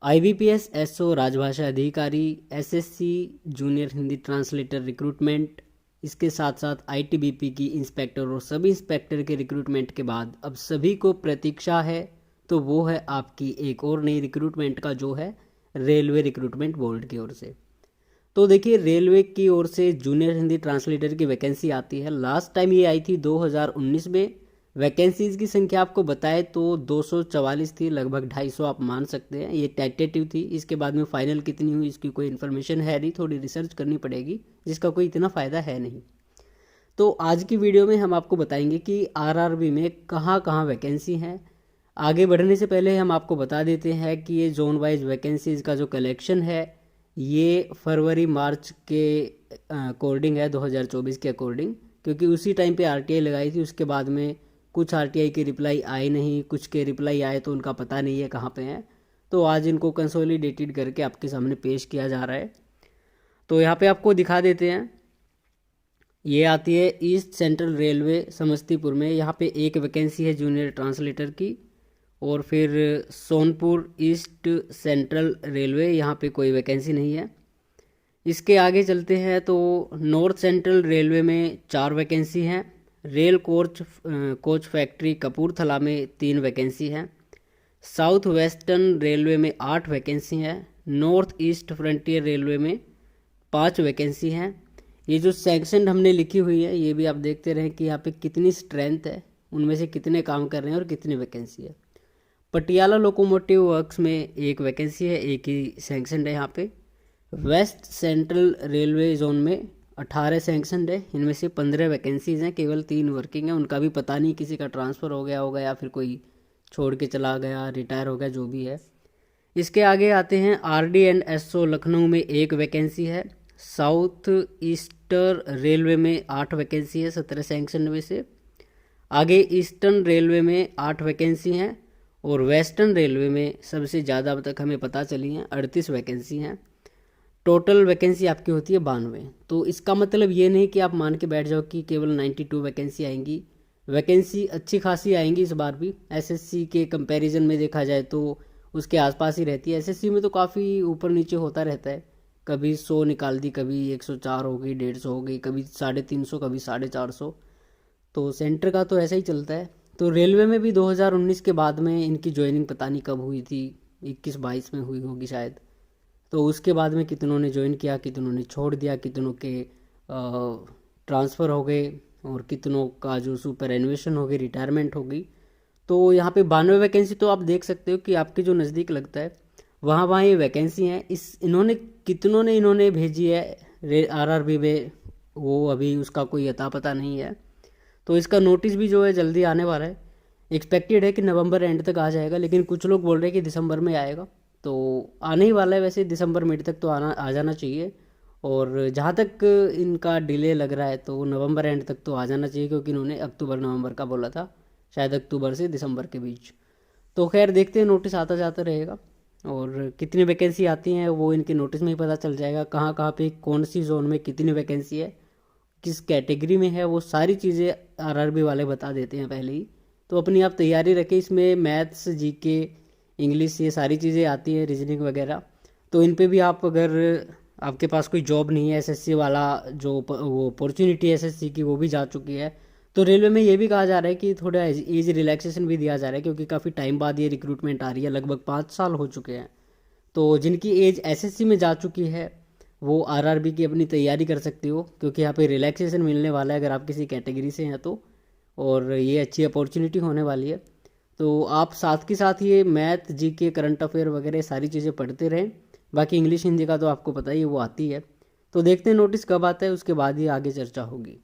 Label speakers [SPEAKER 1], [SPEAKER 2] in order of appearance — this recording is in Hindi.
[SPEAKER 1] IBPS SO राजभाषा अधिकारी, SSC junior Hindi translator recruitment, इसके साथ साथ ITBP की इंस्पेक्टर और सब इंस्पेक्टर के रिक्रूटमेंट के बाद अब सभी को प्रतीक्षा है, तो वो है आपकी एक और नई रिक्रूटमेंट का, जो है रेलवे रिक्रूटमेंट बोर्ड की ओर से। तो देखिए, रेलवे की ओर से जूनियर हिंदी ट्रांसलेटर की वैकेंसी आती है। लास्ट टाइम ये आई थी 2019 में। वैकेंसीज़ की संख्या आपको बताए तो 244 थी, लगभग 250 आप मान सकते हैं। ये टेंटेटिव थी, इसके बाद में फाइनल कितनी हुई इसकी कोई इन्फॉर्मेशन है नहीं, थोड़ी रिसर्च करनी पड़ेगी, जिसका कोई इतना फ़ायदा है नहीं। तो आज की वीडियो में हम आपको बताएंगे कि आरआरबी में कहाँ कहाँ वैकेंसी हैं। आगे बढ़ने से पहले हम आपको बता देते हैं कि ये जोन वाइज वैकेंसीज़ का जो कलेक्शन है ये फरवरी मार्च के अकॉर्डिंग है, 2024 के अकॉर्डिंग, क्योंकि उसी टाइम पे आरटीआई लगाई थी। उसके बाद में कुछ आरटीआई के रिप्लाई आए नहीं, कुछ के रिप्लाई आए तो उनका पता नहीं है कहाँ पे हैं। तो आज इनको कंसोलिडेटेड करके आपके सामने पेश किया जा रहा है। तो यहाँ पे आपको दिखा देते हैं। ये आती है ईस्ट सेंट्रल रेलवे समस्तीपुर में, यहाँ पे एक वैकेंसी है जूनियर ट्रांसलेटर की। और फिर सोनपुर ईस्ट सेंट्रल रेलवे, यहाँ पे कोई वैकेंसी नहीं है। इसके आगे चलते हैं तो नॉर्थ सेंट्रल रेलवे में 4 वैकेंसी हैं। रेल कोच फैक्ट्री कपूरथला में 3 वैकेंसी हैं। साउथ वेस्टर्न रेलवे में 8 वैकेंसी हैं। नॉर्थ ईस्ट फ्रंटियर रेलवे में 5 वैकेंसी हैं। ये जो सैंक्शन हमने लिखी हुई है ये भी आप देखते रहें कि यहाँ पे कितनी स्ट्रेंथ है, उनमें से कितने काम कर रहे हैं और कितनी वैकेंसी है। पटियाला लोकोमोटिव वर्क्स में 1 वैकेंसी है, एक ही सैंक्शन है यहाँ पे। वेस्ट सेंट्रल रेलवे जोन में 18 सैंक्शन है, इनमें से 15 वैकेंसीज हैं, केवल 3 वर्किंग हैं। उनका भी पता नहीं, किसी का ट्रांसफ़र हो गया होगा या फिर कोई छोड़ के चला गया, रिटायर हो गया, जो भी है। इसके आगे आते हैं RD&SO लखनऊ में 1 वैकेंसी है। साउथ ईस्टर्न रेलवे में 8 वैकेंसी है 17 सैंक्शन में से। आगे ईस्टर्न रेलवे में 8 वैकेंसी हैं और वेस्टर्न रेलवे में सबसे ज़्यादा अब तक हमें पता चली हैं, 38 वैकेंसी हैं। टोटल वैकेंसी आपकी होती है 92। तो इसका मतलब ये नहीं कि आप मान के बैठ जाओ कि केवल 92 वैकेंसी आएंगी। वैकेंसी अच्छी खासी आएंगी इस बार भी। एसएससी के कंपैरिजन में देखा जाए तो उसके आसपास ही रहती है। एसएससी में तो काफ़ी ऊपर नीचे होता रहता है, कभी 100 निकाल दी, कभी 104 हो गई, 150 हो गई, कभी 350, कभी 450। तो सेंटर का तो ऐसा ही चलता है। तो रेलवे में भी 2019 के बाद में इनकी ज्वाइनिंग पता नहीं कब हुई थी, 21-22 में हुई होगी शायद। तो उसके बाद में कितनों ने ज्वाइन किया, कितनों ने छोड़ दिया, कितनों के ट्रांसफ़र हो गए और कितनों का जो सुपर एनुएशन हो गई, रिटायरमेंट हो गई। तो यहाँ पे 92 वैकेंसी तो आप देख सकते हो कि आपके जो नज़दीक लगता है वहाँ वहाँ ये वैकेंसी हैं। कितनों ने इन्होंने भेजी है आरआरबी में, वो अभी उसका कोई अता पता नहीं है। तो इसका नोटिस भी जो है जल्दी आने वाला है। एक्सपेक्टेड है कि नवंबर एंड तक आ जाएगा, लेकिन कुछ लोग बोल रहे हैं कि दिसंबर में आएगा। तो आने ही वाला है, वैसे दिसंबर मिड तक तो आ जाना चाहिए। और जहाँ तक इनका डिले लग रहा है तो नवंबर एंड तक तो आ जाना चाहिए, क्योंकि इन्होंने अक्टूबर नवंबर का बोला था, शायद अक्टूबर से दिसंबर के बीच। तो खैर देखते हैं, नोटिस आता जाता रहेगा और कितनी वैकेंसी आती हैं वो इनके नोटिस में ही पता चल जाएगा। कहाँ कहाँ पे कौन सी जोन में कितनी वैकेंसी है, किस कैटेगरी में है, वो सारी चीज़ें आरआरबी वाले बता देते हैं पहले ही। तो अपनी आप तैयारी रखें। इसमें मैथ्स, जीके, इंग्लिश, ये सारी चीज़ें आती हैं, रीजनिंग वगैरह। तो इन पे भी आप, अगर आपके पास कोई जॉब नहीं है, एसएससी वाला जो वो अपॉर्चुनिटी है एसएससी की वो भी जा चुकी है, तो रेलवे में ये भी कहा जा रहा है कि थोड़ा एज रिलैक्सेशन भी दिया जा रहा है, क्योंकि काफ़ी टाइम बाद ये रिक्रूटमेंट आ रही है, लगभग 5 साल हो चुके हैं। तो जिनकी एज एसएससी में जा चुकी है वो आरआरबी की अपनी तैयारी कर सकते हो, क्योंकि यहाँ पे रिलैक्सेशन मिलने वाला है अगर आप किसी कैटेगरी से हैं तो। और ये अच्छी अपॉर्चुनिटी होने वाली है। तो आप साथ के साथ ये मैथ, जीके, करंट अफेयर वगैरह सारी चीज़ें पढ़ते रहें। बाकी इंग्लिश हिंदी का तो आपको पता ही है, वो आती है। तो देखते हैं नोटिस कब आता है, उसके बाद ही आगे चर्चा होगी।